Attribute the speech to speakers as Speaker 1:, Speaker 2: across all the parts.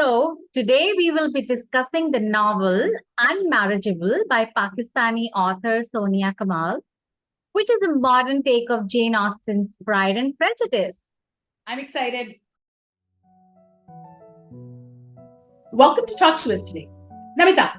Speaker 1: So, today we will be discussing the novel Unmarriageable by Pakistani author Soniah Kamal, which is a modern take of Jane Austen's Pride and Prejudice.
Speaker 2: I'm excited. Welcome to Talk to Us today. Namita,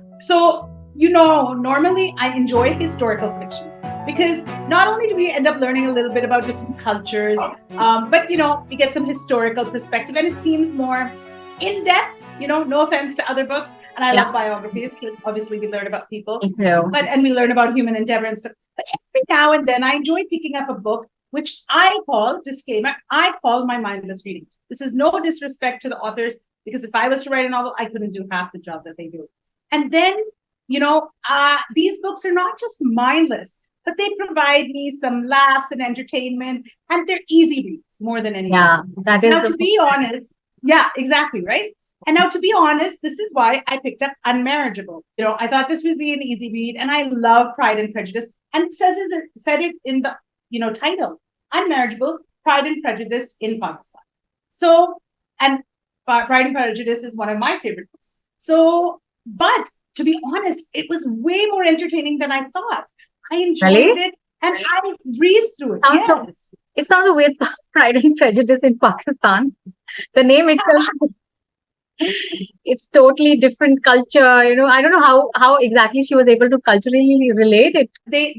Speaker 2: normally I enjoy historical fictions because not only do we end up learning a little bit about different cultures, but we get some historical perspective and it seems more in depth. No offense to other books, and I love biographies because obviously we learn about people, and we learn about human endeavor and stuff. But every now and then I enjoy picking up a book which I call my mindless reading. This is no disrespect to the authors, because if I was to write a novel, I couldn't do half the job that they do. And then, these books are not just mindless, but they provide me some laughs and entertainment, and they're easy reads more than anything.
Speaker 1: Yeah, that is.
Speaker 2: Now, to be honest, yeah, exactly, right? And now, to be honest, this is why I picked up Unmarriageable. I thought this would be an easy read, and I love Pride and Prejudice. And it said it in the title, Unmarriageable, Pride and Prejudice in Pakistan. So, and Pride and Prejudice is one of my favorite books. So, but to be honest, it was way more entertaining than I thought. I enjoyed it, and I breezed through it. Yes.
Speaker 1: It sounds a weird, Pride and Prejudice in Pakistan. The name itself, it's totally different culture. I don't know how exactly she was able to culturally relate it.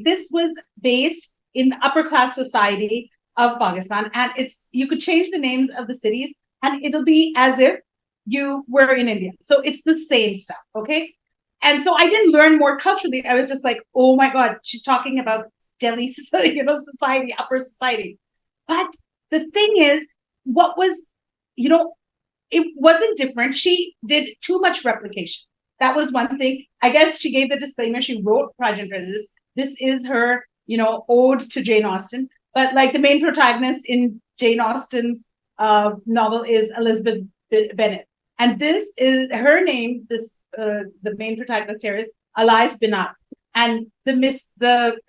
Speaker 2: This was based in the upper class society of Pakistan, and you could change the names of the cities, and it'll be as if you were in India. So it's the same stuff, okay? And so I didn't learn more culturally. I was just like, oh my God, she's talking about Delhi, society, upper society. But the thing is, it wasn't different. She did too much replication. That was one thing. I guess she gave the disclaimer. She wrote Pride and Prejudice. This is her, ode to Jane Austen. But like the main protagonist in Jane Austen's novel is Elizabeth Bennet. And this is her name. The main protagonist here is Elias Binat. And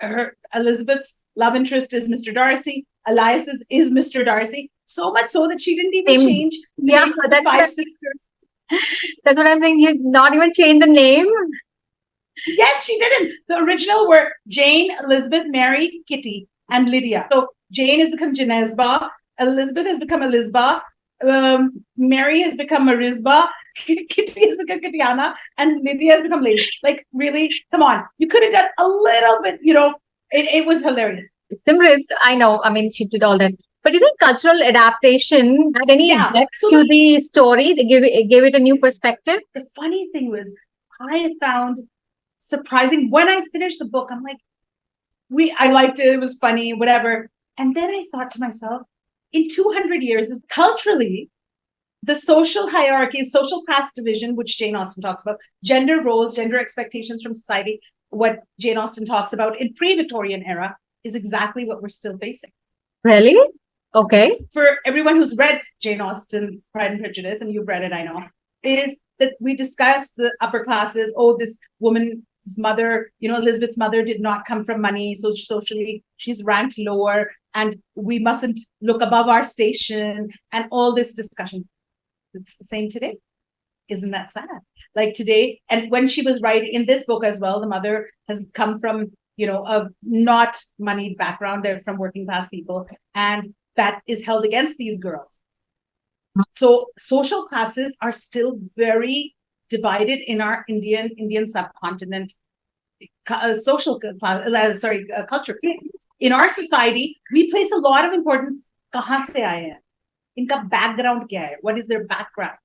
Speaker 2: her Elizabeth's love interest is Mr. Darcy. Elias's is Mr. Darcy. So much so that she didn't even change the name of the five sisters.
Speaker 1: That's what I'm saying. You not even change the name.
Speaker 2: Yes, she didn't. The original were Jane, Elizabeth, Mary, Kitty, and Lydia. So Jane has become Genesba. Elizabeth has become Elizabeth. Mary has become Marisba. Kitty has become Kitiana, and Lydia has become Lady. Like, really, come on. You could have done a little bit. It was hilarious.
Speaker 1: Simrit, I know. I mean, she did all that. But do you think cultural adaptation had any depth to the story? They gave it a new perspective?
Speaker 2: The funny thing was, I found surprising when I finished the book. I'm like, I liked it. It was funny, whatever. And then I thought to myself, in 200 years, culturally, the social hierarchy, social class division, which Jane Austen talks about, gender roles, gender expectations from society, what Jane Austen talks about in pre-Victorian era, is exactly what we're still facing.
Speaker 1: Really? Okay.
Speaker 2: For everyone who's read Jane Austen's Pride and Prejudice, and you've read it, I know, is that we discuss the upper classes. Oh, this woman's mother, Elizabeth's mother did not come from money, so socially she's ranked lower, and we mustn't look above our station, and all this discussion. It's the same today. Isn't that sad? Like today, and when she was writing in this book as well, the mother has come from, a not moneyed background. They're from working class people, and that is held against these girls. So social classes are still very divided in our Indian subcontinent. Social class, culture. In our society, we place a lot of importance. Kahan se aaye hain? Inka background kya hai? What is their background?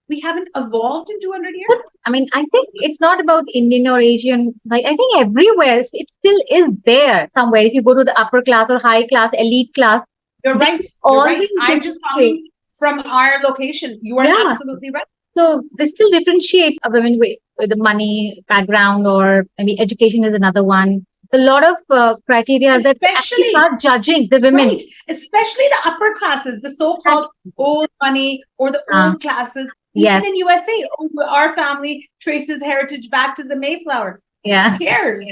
Speaker 2: We haven't evolved in 200 years.
Speaker 1: I mean, I think it's not about Indian or Asian. I think everywhere it still is there somewhere. If you go to the upper class or high class, elite class,
Speaker 2: you're right. I'm just talking from our location. You are absolutely right.
Speaker 1: So they still differentiate a women with the money background, or maybe education is another one. A lot of criteria that actually are judging the women.
Speaker 2: Right. Especially the upper classes, the so-called old money or the old classes. Even in USA, our family traces heritage back to the Mayflower.
Speaker 1: Yeah.
Speaker 2: Who cares?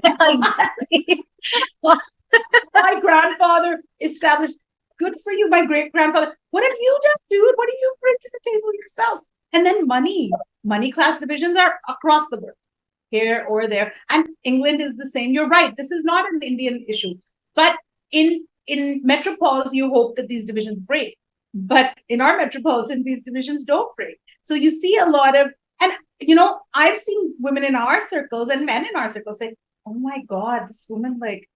Speaker 2: My grandfather established. Good for you, my great-grandfather. What have you done, dude? What do you bring to the table yourself? And then money class divisions are across the board, here or there. And England is the same. You're right. This is not an Indian issue. But in metropoles, you hope that these divisions break. But in our metropolitan, these divisions don't break. So you see a lot of, and I've seen women in our circles and men in our circles say, "Oh my God, this woman, like,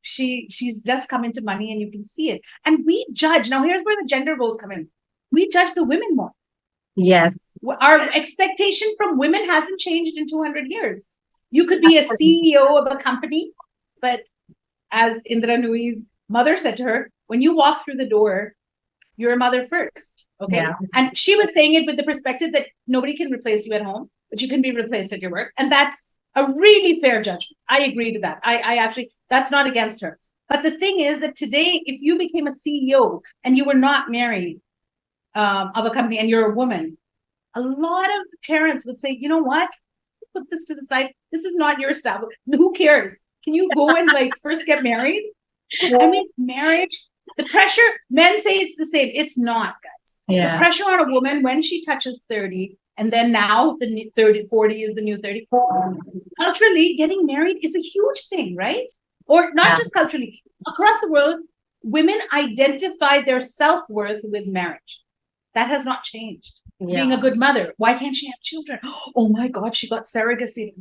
Speaker 2: she's just come into money, and you can see it." And we judge. Now, here's where the gender roles come in. We judge the women more.
Speaker 1: Yes.
Speaker 2: Our expectation from women hasn't changed in 200 years. You could be a CEO of a company, but as Indra Nui's mother said to her, when you walk through the door, you're a mother first. Okay.
Speaker 1: Yeah.
Speaker 2: And she was saying it with the perspective that nobody can replace you at home, but you can be replaced at your work. And that's a really fair judgment. I agree to that. I actually, that's not against her. But the thing is that today, if you became a CEO and you were not married of a company and you're a woman, a lot of the parents would say, you know what? Put this to the side. This is not your establishment. Who cares? Can you go and like first get married? I mean, marriage, the pressure, men say it's the same. It's not, guys.
Speaker 1: Yeah.
Speaker 2: The pressure on a woman when she touches 30, and then now the 40 is the new 30. Culturally, getting married is a huge thing, right? Or not just culturally. Across the world, women identify their self-worth with marriage. That has not changed. Being a good mother. Why can't she have children? Oh my God, she got surrogacy.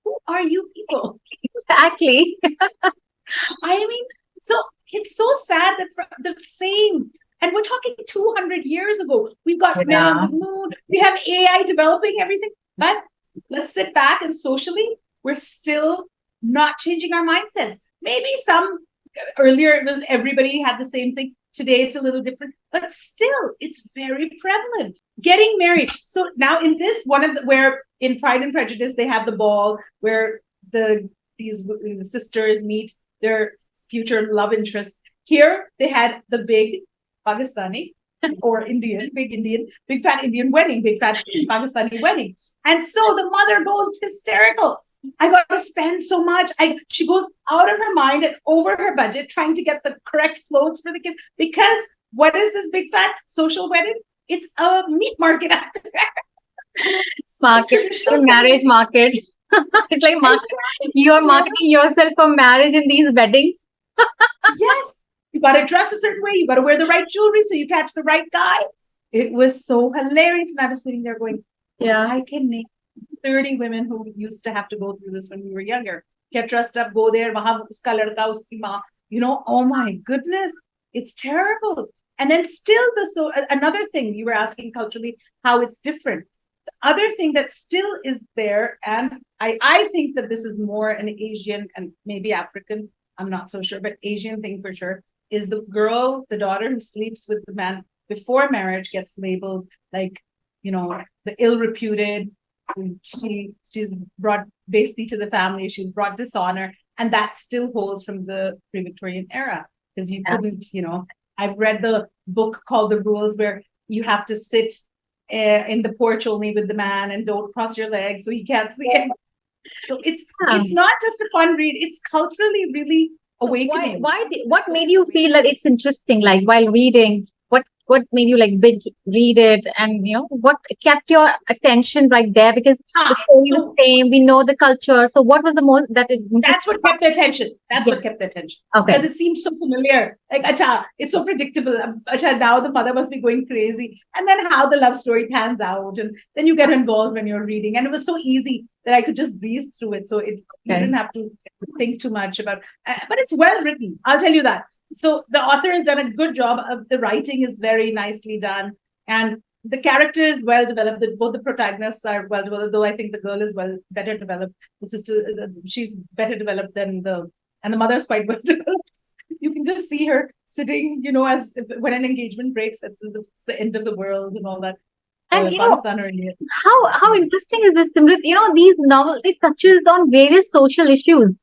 Speaker 2: Who are you people?
Speaker 1: Exactly.
Speaker 2: I mean, so it's so sad that the same, and we're talking 200 years ago. We've got men on the moon. We have AI developing everything. But let's sit back, and socially, we're still not changing our mindsets. Maybe earlier it was everybody had the same thing. Today it's a little different, but still it's very prevalent. Getting married. So now in this where in Pride and Prejudice they have the ball where the sisters meet their future love interest. Here they had the big Pakistani or big fat Indian wedding, big fat Pakistani wedding. And so the mother goes hysterical. I got to spend so much. She goes out of her mind and over her budget trying to get the correct clothes for the kids. Because what is this big fat social wedding? It's a meat market out there.
Speaker 1: Market, marriage market. It's like you're marketing yourself for marriage in these weddings.
Speaker 2: Yes. You got to dress a certain way. You got to wear the right jewelry so you catch the right guy. It was so hilarious. And I was sitting there going, I can name 30 women who used to have to go through this when we were younger. Get dressed up, go there, oh my goodness, it's terrible. And then still another thing you were asking culturally, how it's different. The other thing that still is there, and I think that this is more an Asian and maybe African, I'm not so sure, but Asian thing for sure, is the daughter who sleeps with the man before marriage gets labeled like, the ill-reputed. She's brought basically to the family, she's brought dishonor, and that still holds from the pre-Victorian era, because you couldn't, I've read the book called The Rules, where you have to sit in the porch only with the man and don't cross your legs so he can't see it. So it's not just a fun read, it's culturally really awakening.
Speaker 1: What made you feel that it's interesting, like while reading? What made you like read it, and what kept your attention right there? Because the story was the same, we know the culture. So what was the most
Speaker 2: that's what kept the attention. What kept the attention.
Speaker 1: Okay.
Speaker 2: Because it seems so familiar. Like, it's so predictable. Now the mother must be going crazy. And then how the love story pans out. And then you get involved when you're reading. And it was so easy that I could just breeze through it. So you didn't have to think too much about but it's well written. I'll tell you that. So the author has done a good job. The writing is very nicely done. And the character is well developed. Both the protagonists are well developed, though I think the girl is better developed. The sister, she's better developed than the mother's quite well developed. You can just see her sitting, as if when an engagement breaks, it's the end of the world and all that.
Speaker 1: And how interesting is this, Simrit? These novels, it touches on various social issues,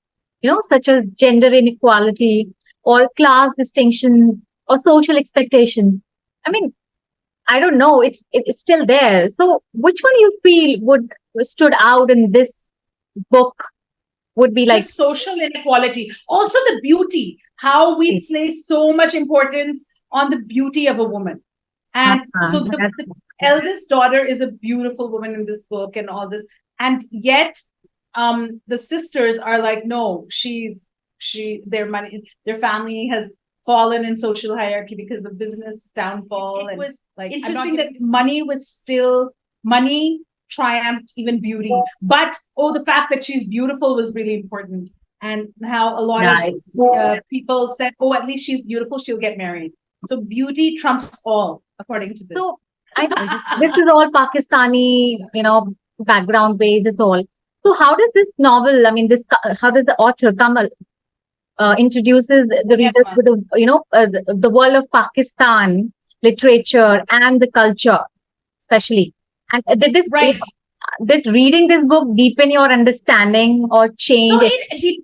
Speaker 1: such as gender inequality or class distinctions or social expectations. I mean, I don't know. It's still there. So, which one you feel stood out in this book? Would be like
Speaker 2: the social inequality, also the beauty. How we place so much importance on the beauty of a woman, and so eldest daughter is a beautiful woman in this book and all this. And yet, the sisters are like, no, their family has fallen in social hierarchy because of business downfall. It was like interesting that money triumphed even beauty. But the fact that she's beautiful was really important. And how a lot of people said, at least she's beautiful, she'll get married. So beauty trumps all, according to this.
Speaker 1: So this is all Pakistani, background based. It's all. So how does this novel? I mean, how does the author Kamal introduces the readers to the world of Pakistan literature and the culture, especially? And did reading this book deepen your understanding or change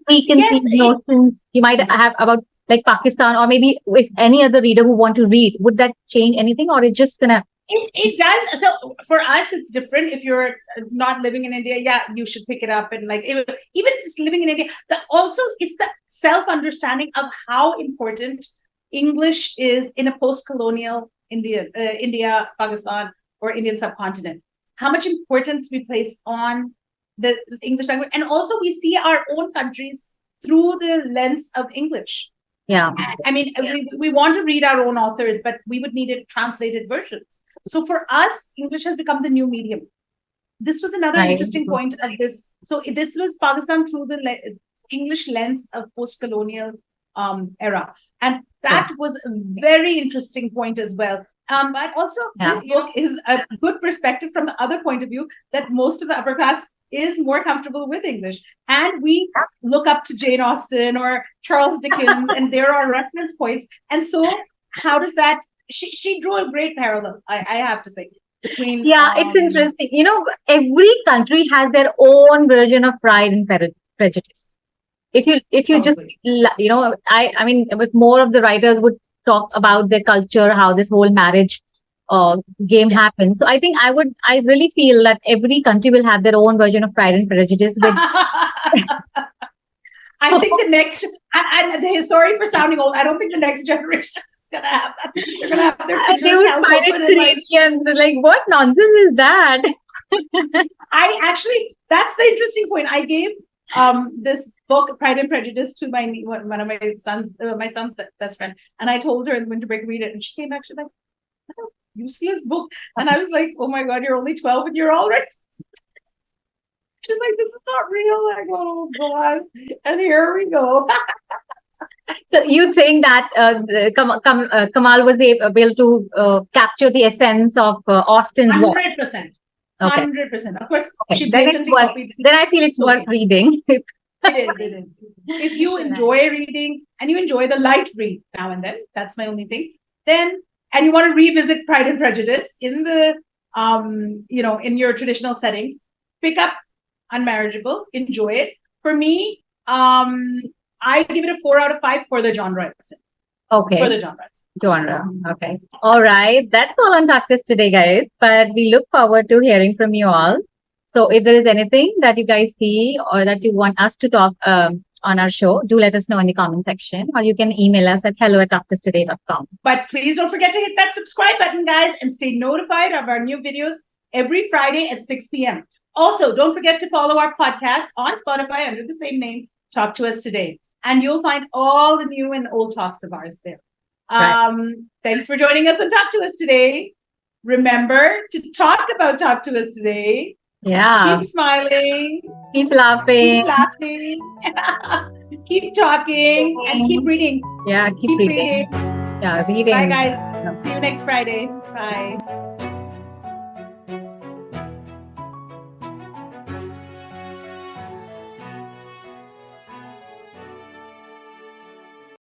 Speaker 1: preconceived notions you might have about like Pakistan, or maybe with any other reader who want to read? Would that change anything, or it's just gonna?
Speaker 2: It does. So for us, it's different. If you're not living in India, you should pick it up. And like even just living in India, also it's the self-understanding of how important English is in a post-colonial India, Pakistan, or Indian subcontinent. How much importance we place on the English language. And also we see our own countries through the lens of English.
Speaker 1: Yeah.
Speaker 2: I mean, we want to read our own authors, but we would need translated versions. So for us, English has become the new medium. This was another interesting point of this. So this was Pakistan through the English lens of post-colonial era. And that was a very interesting point as well. But also, this book is a good perspective from the other point of view that most of the upper class is more comfortable with English. And we look up to Jane Austen or Charles Dickens, and there are reference points. And so how does that... She drew a great parallel, I have to say, between...
Speaker 1: it's interesting. Every country has their own version of Pride and Prejudice. If you just, I mean, with more of the writers would talk about their culture, how this whole marriage game happens. So I think I really feel that every country will have their own version of Pride and Prejudice.
Speaker 2: I think the next, sorry for sounding old, I don't think the next generation is going to have that. They're going to have their Tinder accounts open
Speaker 1: and like, what nonsense is that?
Speaker 2: That's the interesting point. I gave this book, Pride and Prejudice, to one of my son's best friend. And I told her in the winter break, read it. And she came back, she's like, oh, useless book. And I was like, oh my God, you're only 12 and you're already... She's like, this is not real. I go, oh God. And here we go.
Speaker 1: So you think that Kamal was able to capture the essence of Austen's work?
Speaker 2: 100%. 100%. Of course, she
Speaker 1: then I feel it's worth reading.
Speaker 2: It is. If you enjoy reading and you enjoy the light read now and then, that's my only thing. And you want to revisit Pride and Prejudice in the, in your traditional settings, pick up Unmarriageable, enjoy it. For me, I give it a 4 out of 5 for the genre.
Speaker 1: Okay.
Speaker 2: For the genre.
Speaker 1: Okay. All right. That's all on TalktousToday, guys. But we look forward to hearing from you all. So if there is anything that you guys see or that you want us to talk on our show, do let us know in the comment section, or you can email us at hello@talktoustoday.com.
Speaker 2: But please don't forget to hit that subscribe button, guys, and stay notified of our new videos every Friday at 6 p.m. Also, don't forget to follow our podcast on Spotify under the same name, Talk to Us Today. And you'll find all the new and old talks of ours there. Thanks for joining us on Talk to Us Today. Remember to talk about Talk to Us Today.
Speaker 1: Yeah.
Speaker 2: Keep smiling.
Speaker 1: Keep laughing.
Speaker 2: Keep talking. And keep reading.
Speaker 1: Yeah, keep reading. Yeah, reading.
Speaker 2: Bye, guys. See you next Friday. Bye.